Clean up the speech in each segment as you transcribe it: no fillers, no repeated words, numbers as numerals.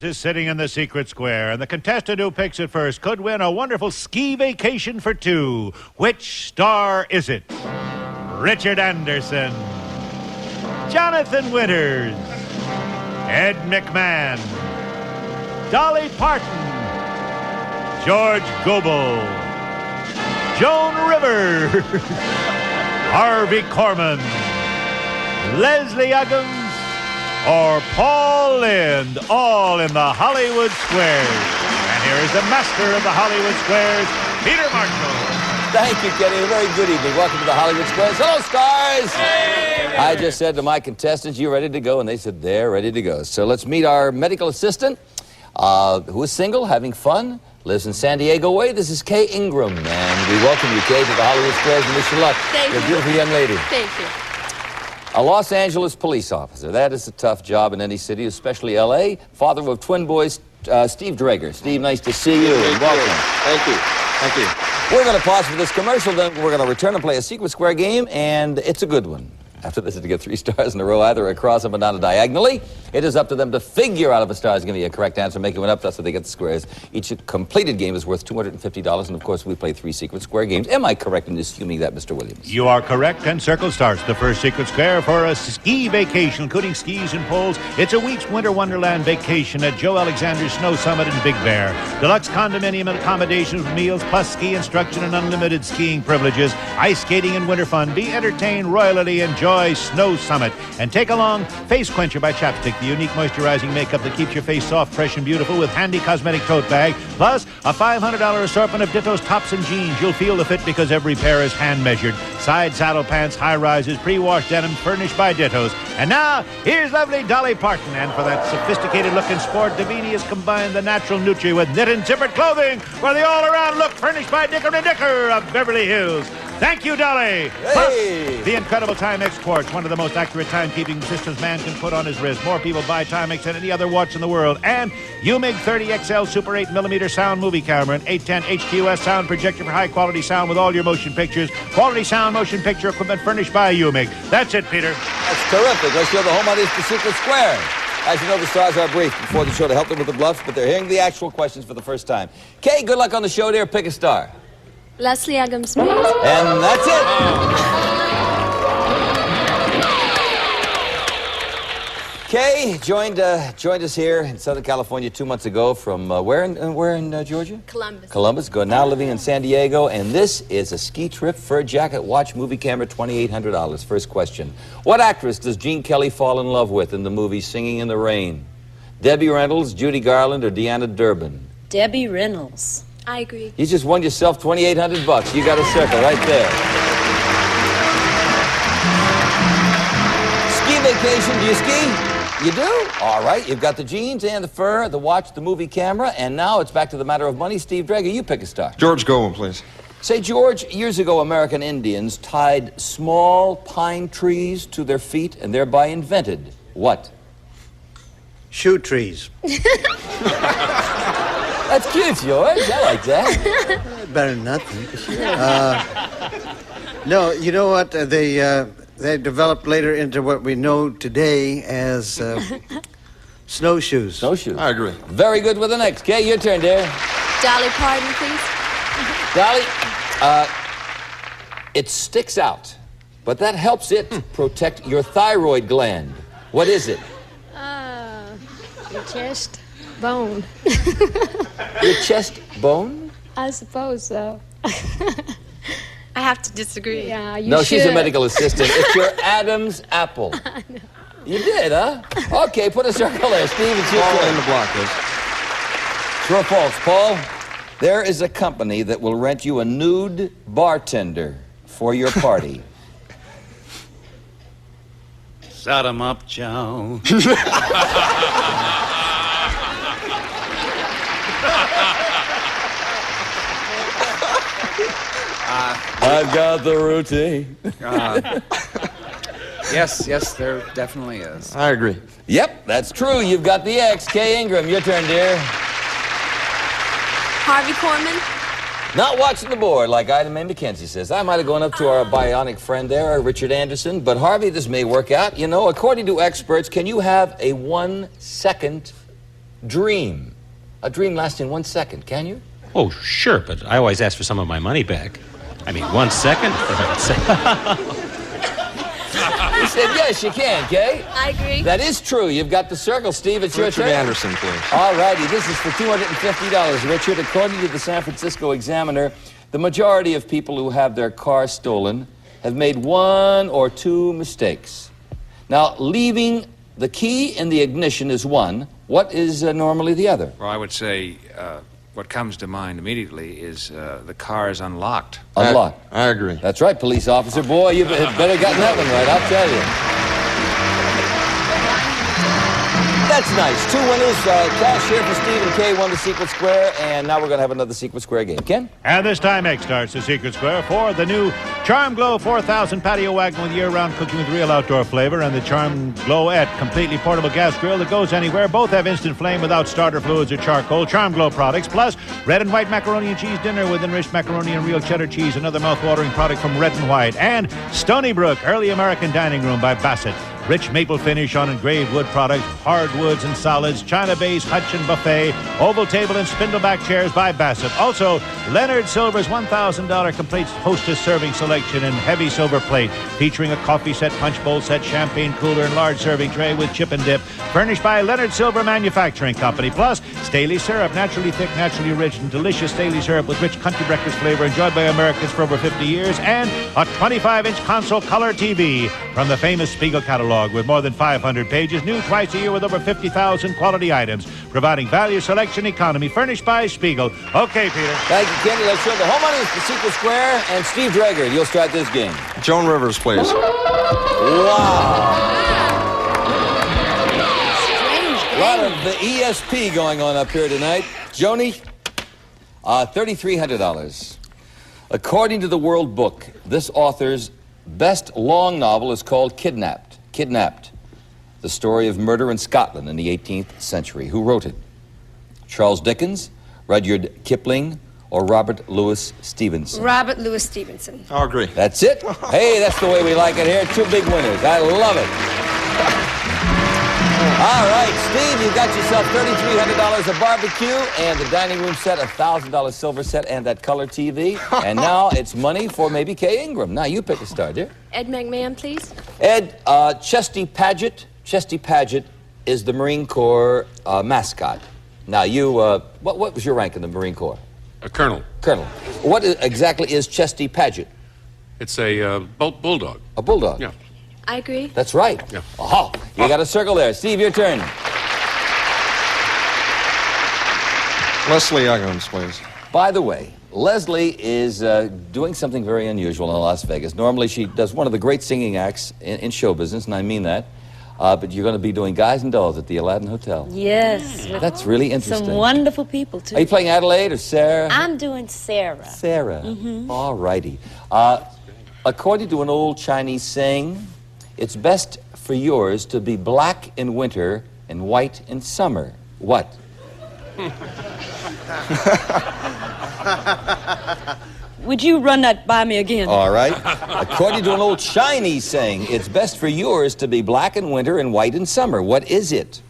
Is sitting in the secret square, and the contestant who picks it first could win a wonderful ski vacation for two. Which star is it? Richard Anderson, Jonathan Winters, Ed McMahon, Dolly Parton, George Gobel, Joan Rivers, Harvey Korman, Leslie Uggams, or Paul Lynde, all in the Hollywood Squares. And here is the master of the Hollywood Squares, Peter Marshall. Thank you, Kenny. A very good evening. Welcome to the Hollywood Squares. Hello, stars! Hey! I just said to my contestants, you ready to go? And they said they're ready to go. So let's meet our medical assistant, who is single, having fun, lives in San Diego way. This is Kaye Ingram. And we welcome you, Kaye, to the Hollywood Squares and wish you luck. Thank you. You're a beautiful young lady. Thank you. A Los Angeles police officer. That is a tough job in any city, especially L.A. Father of twin boys, Steve Drager. Steve, nice to see you. And welcome. Thank you. Thank you. We're going to pause for this commercial, then we're going to return and play a secret square game, and it's a good one. After this is to get 3 stars in a row, either across, up, and down, or diagonally. It is up to them to figure out if a star is going to be a correct answer, making one up. That's how they get the squares. Each completed game is worth $250, and of course, we play 3 secret square games. Am I correct in assuming that, Mr. Williams? You are correct, and Circle starts the first secret square for a ski vacation, including skis and poles. It's a week's winter wonderland vacation at Joe Alexander's Snow Summit in Big Bear. Deluxe condominium and accommodations with meals, plus ski instruction and unlimited skiing privileges. Ice skating and winter fun. Be entertained royally. Enjoy Snow Summit. And take along Face Quencher by Chapstick, the unique moisturizing makeup that keeps your face soft, fresh, and beautiful with handy cosmetic tote bag. Plus, a $500 assortment of Ditto's tops and jeans. You'll feel the fit because every pair is hand-measured. Side saddle pants, high-rises, pre-washed denim, furnished by Ditto's. And now, here's lovely Dolly Parton. And for that sophisticated-looking sport, Davini has combined the natural nutri with knit and zippered clothing for the all-around look furnished by Dicker & Dicker of Beverly Hills. Thank you, Dolly. Hey. Plus, the incredible Timex Quartz, one of the most accurate timekeeping systems man can put on his wrist. More people buy Timex than any other watch in the world. And UMIG 30XL Super 8mm sound movie camera, an 810 HQS sound projector for high-quality sound with all your motion pictures. Quality sound motion picture equipment furnished by UMIG. That's it, Peter. That's terrific. Let's show the home audience the secret square. As you know, the stars are briefed before the show to help them with the bluffs, but they're hearing the actual questions for the first time. Kaye, good luck on the show, dear. Pick a star. Leslie Uggams, please. And that's it. Kaye joined us here in Southern California 2 months ago from where in Georgia? Columbus. Columbus. Now living in San Diego, and this is a ski trip, fur jacket, watch, movie camera, $2,800. First question: what actress does Gene Kelly fall in love with in the movie Singing in the Rain? Debbie Reynolds, Judy Garland, or Deanna Durbin? Debbie Reynolds. I agree. You just won yourself $2,800. You got a circle right there. Ski vacation. Do you ski? You do? All right. You've got the jeans and the fur, the watch, the movie camera, and now it's back to the matter of money. Steve Drager, you pick a star. George Gobel, please. Say, George, years ago, American Indians tied small pine trees to their feet and thereby invented what? Shoe trees. That's cute, George. I like that. Better than nothing. No, you know what? They developed later into what we know today as snowshoes. Snowshoes. I agree. Very good with the next. Kaye, your turn, dear. Dolly Parton, please. Dolly, it sticks out, but that helps it protect your thyroid gland. What is it? Your chest bone. Your chest bone? I suppose so. I have to disagree. Yeah, you No, should. she's a medical assistant. It's your Adam's apple. You did, huh? Okay, put a circle there. Steve, it's your Paul turn. in the block, please. True or false, Paul? There is a company that will rent you a nude bartender for your party. Set 'em up, Joe. I've got the routine. Yes, there definitely is. I agree. Yep, that's true. You've got the X. Kaye Ingram, your turn, dear. Harvey Korman. Not watching the board, like Ida Mae McKenzie says. I might have gone up to our bionic friend there, Richard Anderson, but Harvey, this may work out. You know, according to experts, can you have a 1-second dream. A dream lasting 1 second, can you? Oh, sure, but I always ask for some of my money back. I mean, 1 second? He said, yes, you can, Kaye. I agree. That is true. You've got the circle. Steve, it's your Richard turn. Anderson, please. All righty. This is for $250, Richard. According to the San Francisco Examiner, the majority of people who have their car stolen have made 1 or 2 mistakes. Now, leaving the key in the ignition is one. What is normally the other? Well, I would say what comes to mind immediately is the car is unlocked. Unlocked. I agree. That's right, police officer. Boy, you better gotten that one right, I'll tell you. That's nice. 2 winners. Cash here for Steve and Kaye won the Secret Square, and now we're going to have another Secret Square game. Ken? And this time, X starts the Secret Square for the new Charm Glow 4000 patio wagon with year-round cooking with real outdoor flavor, and the Charm Glowette completely portable gas grill that goes anywhere. Both have instant flame without starter fluids or charcoal. Charm Glow products, plus red and white macaroni and cheese dinner with enriched macaroni and real cheddar cheese, another mouth-watering product from Red and White. And Stony Brook Early American Dining Room by Bassett. Rich maple finish on engraved wood products, hardwoods and solids, China base, hutch and buffet, oval table and spindleback chairs by Bassett. Also, Leonard Silver's $1,000 complete hostess serving selection in heavy silver plate, featuring a coffee set, punch bowl set, champagne cooler, and large serving tray with chip and dip, furnished by Leonard Silver Manufacturing Company. Plus, Staley syrup, naturally thick, naturally rich, and delicious Staley syrup with rich country breakfast flavor enjoyed by Americans for over 50 years, and a 25-inch console color TV from the famous Spiegel catalog with more than 500 pages, new twice a year with over 50,000 quality items, providing value, selection, economy, furnished by Spiegel. Okay, Peter. Thank you, Kenny. Let's show the home money is the Secret Square, and Steve Drager, you'll start this game. Joan Rivers, please. Wow. A lot of the ESP going on up here tonight. Joni, $3,300. According to the World Book, this author's best long novel is called Kidnapped. Kidnapped, the story of murder in Scotland in the 18th century. Who wrote it? Charles Dickens, Rudyard Kipling, or Robert Louis Stevenson? Robert Louis Stevenson. I'll agree. That's it? Hey, that's the way we like it here. 2 big winners. I love it. All right, Steve, you got yourself $3,300 of barbecue and the dining room set, $1,000 silver set, and that color TV. And now it's money for maybe Kaye Ingram. Now you pick a star, dear. Ed McMahon, please. Ed, Chesty Paget. Chesty Paget is the Marine Corps mascot. Now you, what was your rank in the Marine Corps? A colonel. Colonel. What exactly is Chesty Paget? It's a bulldog. A bulldog? Yeah. I agree. That's right. Yeah. Oh, you got a circle there. Steve, your turn. Leslie Uggams, please. By the way, Leslie is doing something very unusual in Las Vegas. Normally, she does one of the great singing acts in show business, and I mean that. But you're going to be doing Guys and Dolls at the Aladdin Hotel. Yes. That's really interesting. Some wonderful people, too. Are you playing Adelaide or Sarah? I'm doing Sarah. Sarah. Mm-hmm. All righty. According to an old Chinese saying, it's best for yours to be black in winter and white in summer. What? Would you run that by me again? All right. According to an old Chinese saying, it's best for yours to be black in winter and white in summer. What is it?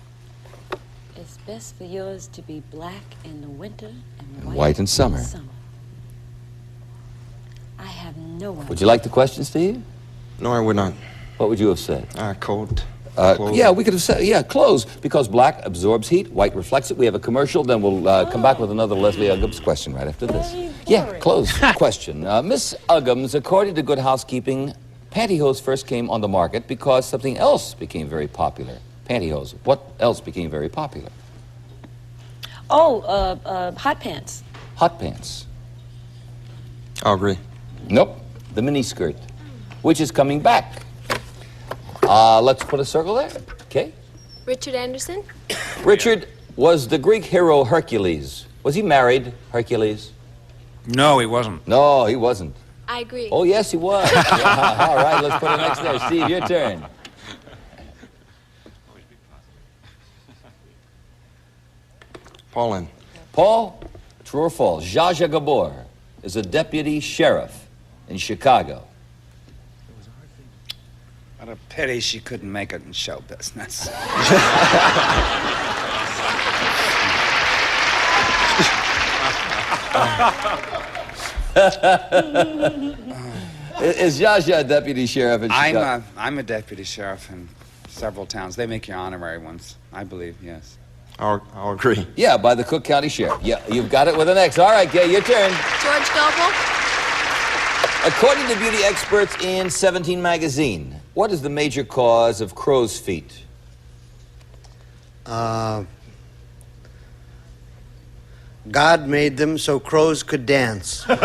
It's best for yours to be black in the winter and white in summer. I have no idea. Would you like the question, Steve? No, I would not. What would you have said? Cold. Yeah, we could have said, yeah, clothes, because black absorbs heat, white reflects it. We have a commercial, then we'll come back with another Leslie Uggams question right after this. Yeah, clothes question. Miss Uggams, according to Good Housekeeping, pantyhose first came on the market because something else became very popular. Pantyhose. What else became very popular? Oh, hot pants. Hot pants. I'll agree. Nope. The miniskirt, which is coming back. Let's put a circle there. Okay. Richard Anderson. Richard was the Greek hero Hercules. Was he married, Hercules? No, he wasn't. No, he wasn't. I agree. Oh, yes, he was. Yeah, all right, let's put it next there. Steve, your turn. Paul in. Paul, true or false? Zsa Zsa Gabor is a deputy sheriff in Chicago. What a pity she couldn't make it in show business. Is Zsa Zsa a deputy sheriff in Chicago? I'm a deputy sheriff in several towns. They make you honorary ones, I believe, yes. I'll agree. Yeah, by the Cook County Sheriff. Yeah, you've got it with an X. All right, Kaye, your turn. George Gobel. According to beauty experts in 17 magazine, what is the major cause of crow's feet? God made them so crows could dance. No.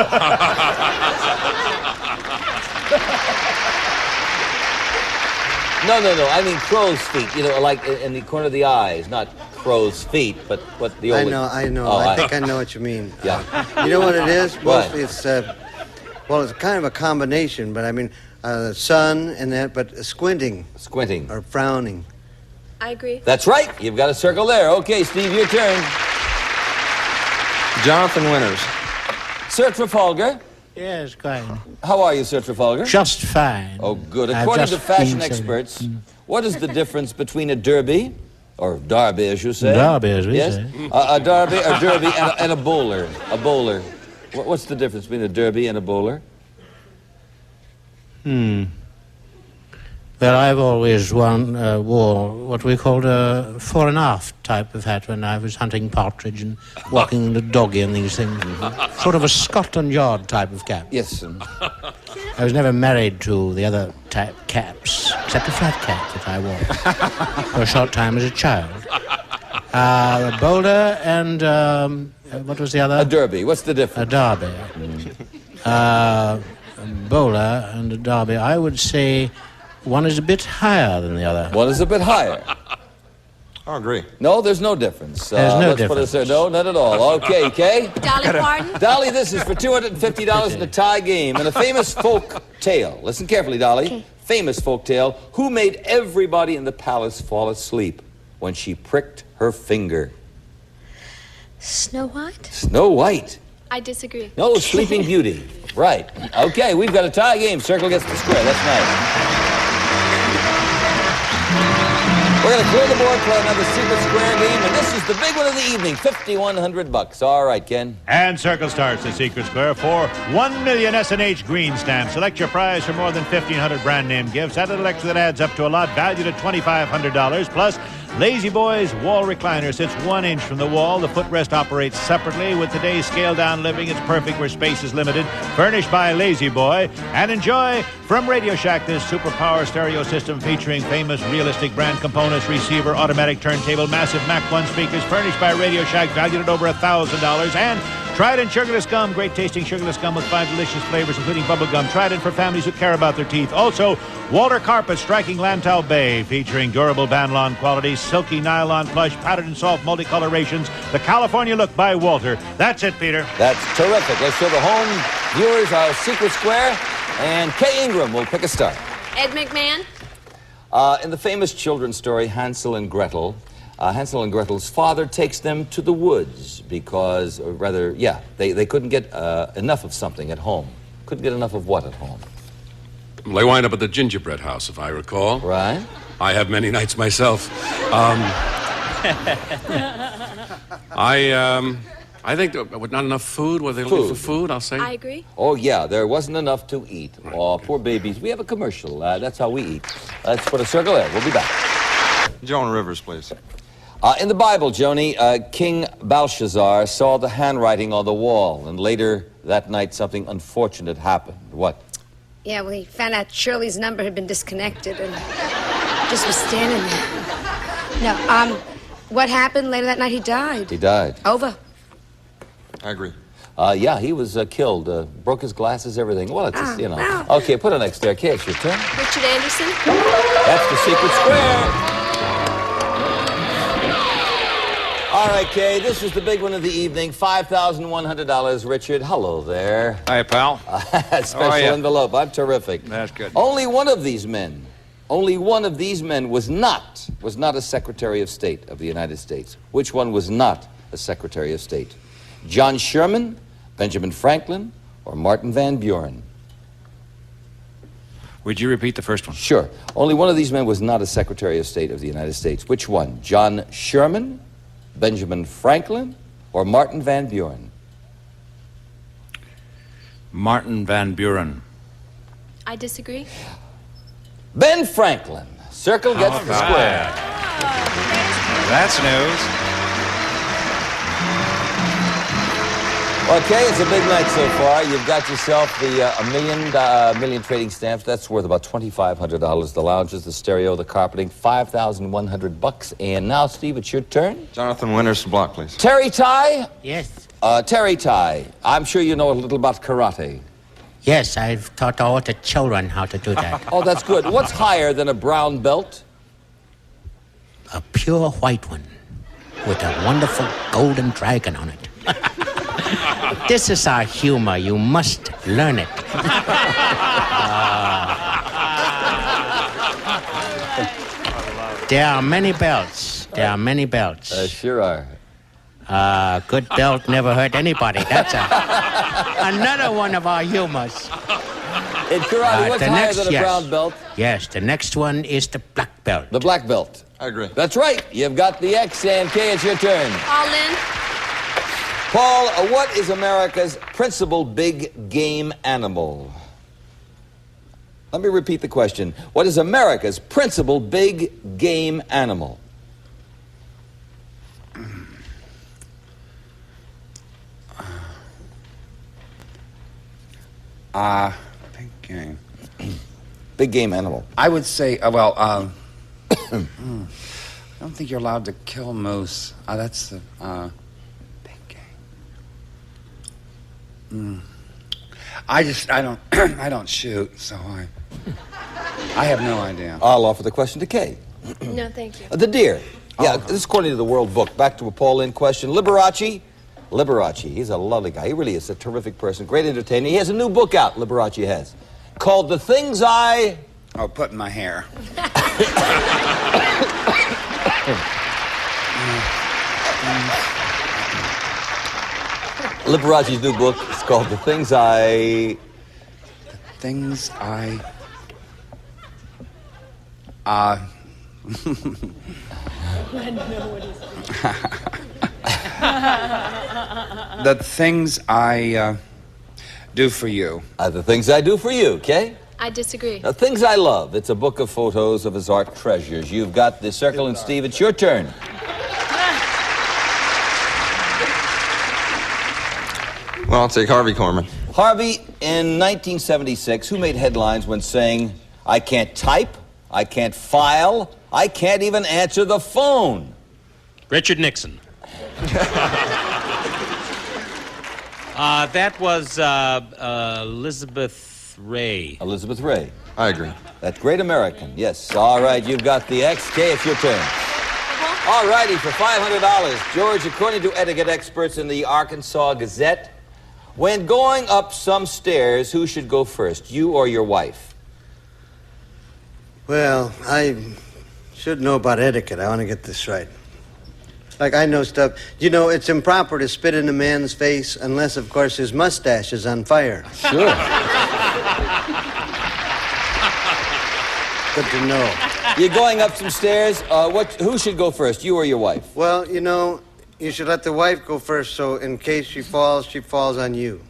I mean crow's feet. You know, like in the corner of the eyes, not crow's feet, but what the old... I know. Oh, I think I know what you mean. Yeah. You know what it is? What? Mostly it's, it's kind of a combination, but I mean, sun and that, but squinting. Squinting. Or frowning. I agree. That's right. You've got a circle there. Okay, Steve, your turn. Jonathan Winters. Sir Trafalgar. Yes, quite. How are you, Sir Trafalgar? Just fine. Oh, good. I've According to just fashion been saying- experts, what is the difference between a derby, or derby, as you say? Derby, as we yes? say. A derby and a bowler. A bowler. What's the difference between a derby and a bowler? Well, I've always wore what we called a fore and aft type of hat when I was hunting partridge and walking the doggy and these things. Sort of a Scotland Yard type of cap. Yes. I was never married to the other type caps, except a flat cap that I wore for a short time as a child. A bowler and, what was the other? A derby. What's the difference? A derby. A bowler and a derby. I would say one is a bit higher than the other. One is a bit higher. I agree. No, there's no difference. There's no let's difference. Put us there. No, not at all. Okay, Kaye. Dolly Parton. Dolly, this is for $250 in a tie game and a famous folk tale. Listen carefully, Dolly. Okay. Famous folk tale. Who made everybody in the palace fall asleep when she pricked her finger? Snow White. Snow White. I disagree. No, Sleeping Beauty. Right. Okay, we've got a tie game. Circle gets the square. That's nice. We're going to clear the board for another secret square game, and this is the big one of the evening, $5,100. All right, Ken. And Circle starts the secret square for 1 million S&H green stamps. Select your prize for more than 1,500 brand name gifts. Add a little extra that adds up to a lot valued at $2,500. Plus, Lazy Boy's wall recliner sits 1 inch from the wall. The footrest operates separately. With today's scaled-down living, it's perfect where space is limited. Furnished by Lazy Boy. And enjoy from Radio Shack this superpower stereo system featuring famous realistic brand components, receiver, automatic turntable, massive Mac 1 speakers. Furnished by Radio Shack, valued at over $1,000. And Trident sugarless gum, great tasting sugarless gum with 5 delicious flavors, including bubble gum. Trident for families who care about their teeth. Also, Walter Carpet, striking Lantau Bay, featuring durable Banlon quality, silky nylon plush, patterned and soft multicolorations. The California look by Walter. That's it, Peter. That's terrific. Let's show the home viewers our secret square, and Kaye Ingram will pick a star. Ed McMahon. In the famous children's story, Hansel and Gretel's father takes them to the woods because, or rather, they couldn't get enough of something at home. Couldn't get enough of what at home? Well, they wind up at the gingerbread house, if I recall. Right. I have many nights myself. I think with not enough food. Were they looking for food? I'll say. I agree. Oh, yeah, there wasn't enough to eat. Right. Oh, poor babies. We have a commercial. That's how we eat. Let's put a circle there. We'll be back. Joan Rivers, please. In the Bible, Joni, King Belshazzar saw the handwriting on the wall, and later that night something unfortunate happened. What? Yeah, well, he found out Shirley's number had been disconnected and just was standing there. No, what happened later that night? He died. He died. Over. I agree. Yeah, he was killed. Broke his glasses, everything. Well, it's just, you know. Okay, put an X there. Kaye, it's your turn. Richard Anderson. That's the secret square. All right, Kaye, this is the big one of the evening, $5,100. Richard, hello there. Hi, pal. Special envelope. I'm terrific. That's good. Only one of these men was not a Secretary of State of the United States. Which one was not a Secretary of State? John Sherman, Benjamin Franklin, or Martin Van Buren? Would you repeat the first one? Sure. Only one of these men was not a Secretary of State of the United States. Which one? John Sherman, Benjamin Franklin, or Martin Van Buren? Martin Van Buren. I disagree. Ben Franklin. Circle gets the square. That's news. Okay, it's a big night so far. You've got yourself the a million trading stamps. That's worth about $2,500. The lounges, the stereo, the carpeting, $5,100. And now, Steve, it's your turn. Jonathan Winters to block, please. Terry Ty. Yes. Terry Ty. I'm sure you know a little about karate. Yes, I've taught all the children how to do that. Oh, that's good. What's higher than a brown belt? A pure white one with a wonderful golden dragon on it. This is our humor. You must learn it. There are many belts. There are many belts. Sure are. Good belt never hurt anybody. That's another one of our humors. In karate, what's higher than a brown belt? Yes, the next one is the black belt. The black belt. I agree. That's right. You've got the X, and Kaye, it's your turn. All in. Paul, what is America's principal big game animal? Let me repeat the question. What is America's principal big game animal? Big game. Big game animal. I would say, I don't think you're allowed to kill moose. That's the big game. I don't, I don't shoot, so I have no idea. I'll offer the question to Kaye. No, thank you. The deer. Yeah, this is according to the World Book. Back to a Paul Lynde question. Liberace, he's a lovely guy. He really is a terrific person, great entertainer. He has a new book out, Liberace has, called The Things I... Oh, put in my hair. Liberace's new book is called The Things I... Things I... I don't know what he's The things I do for you. The Things I Do for You, Kaye? I disagree. The Things I Love. It's a book of photos of his art treasures. You've got the circle, and Steve, it's your turn. Well, I'll take Harvey Korman. Harvey, in 1976, who made headlines when saying, I can't type, I can't file, I can't even answer the phone? Richard Nixon. That was Elizabeth Ray. Elizabeth Ray. I agree. That great American, yes. All right, you've got the X. Kaye, it's your turn. All righty, for $500. George, according to etiquette experts in the Arkansas Gazette, when going up some stairs, who should go first, you or your wife? Well, I should know about etiquette. I want to get this right. Like, I know stuff. You know, it's improper to spit in a man's face unless, of course, his mustache is on fire. Sure. Good to know. You're going up some stairs. Who should go first, you or your wife? Well, you know, you should let the wife go first, so in case she falls on you.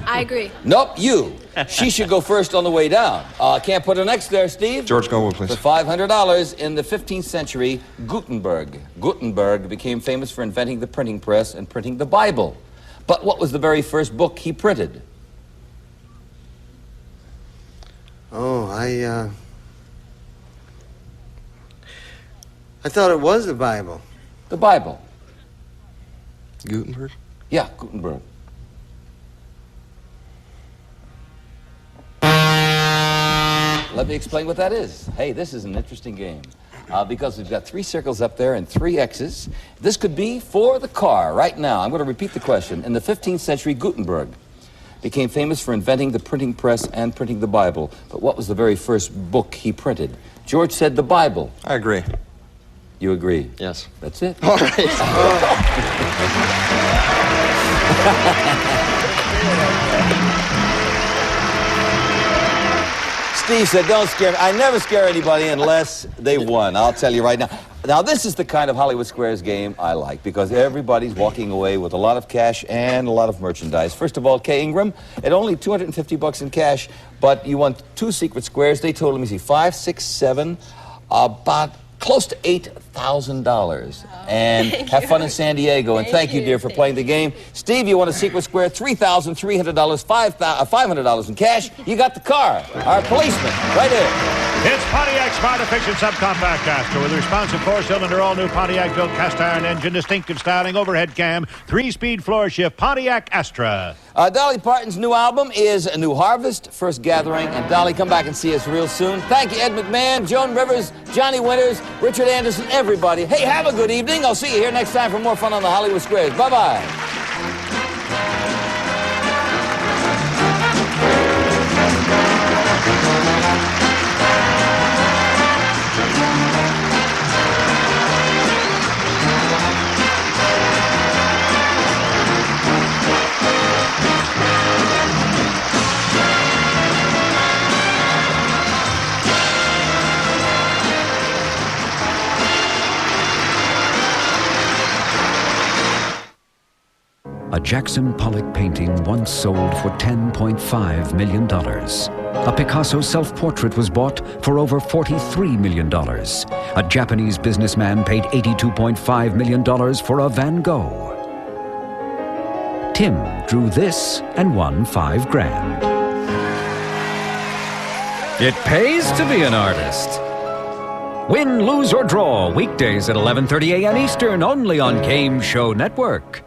I agree. Nope, you. She should go first on the way down. Can't put an X there, Steve? George Gobel, please. For $500, in the 15th century, Gutenberg became famous for inventing the printing press and printing the Bible. But what was the very first book he printed? Oh, I thought it was the Bible. The Bible. Gutenberg? Yeah, Gutenberg. Let me explain what that is. Hey, this is an interesting game. Because we've got 3 circles up there and 3 X's. This could be for the car right now. I'm going to repeat the question. In the 15th century, Gutenberg became famous for inventing the printing press and printing the Bible. But what was the very first book he printed? George said the Bible. I agree. You agree? Yes. That's it. All right. Steve said, don't scare me. I never scare anybody unless they won. I'll tell you right now. Now, this is the kind of Hollywood Squares game I like because everybody's walking away with a lot of cash and a lot of merchandise. First of all, Kaye Ingram, at only $250 in cash, but you won 2 secret squares. They totaled, let me see, 5, 6, 7, about close to $8,000. And have fun in San Diego. And thank you, dear, for playing the game. Steve, you won a secret square, $3,300, $500 in cash. You got the car. Our policeman, right here. It's Pontiac's Smart Efficient Subcompact Astra with a responsive 4-cylinder all-new Pontiac-built cast-iron engine, distinctive styling, overhead cam, 3-speed floor shift, Pontiac Astra. Dolly Parton's new album is A New Harvest, First Gathering. And Dolly, come back and see us real soon. Thank you, Ed McMahon, Joan Rivers, Johnny Winters, Richard Anderson, everybody. Hey, have a good evening. I'll see you here next time for more fun on the Hollywood Squares. Bye-bye. A Jackson Pollock painting once sold for $10.5 million. A Picasso self-portrait was bought for over $43 million. A Japanese businessman paid $82.5 million for a Van Gogh. Tim drew this and won $5 grand. It pays to be an artist. Win, lose, or draw, weekdays at 11:30 a.m. Eastern, only on Game Show Network.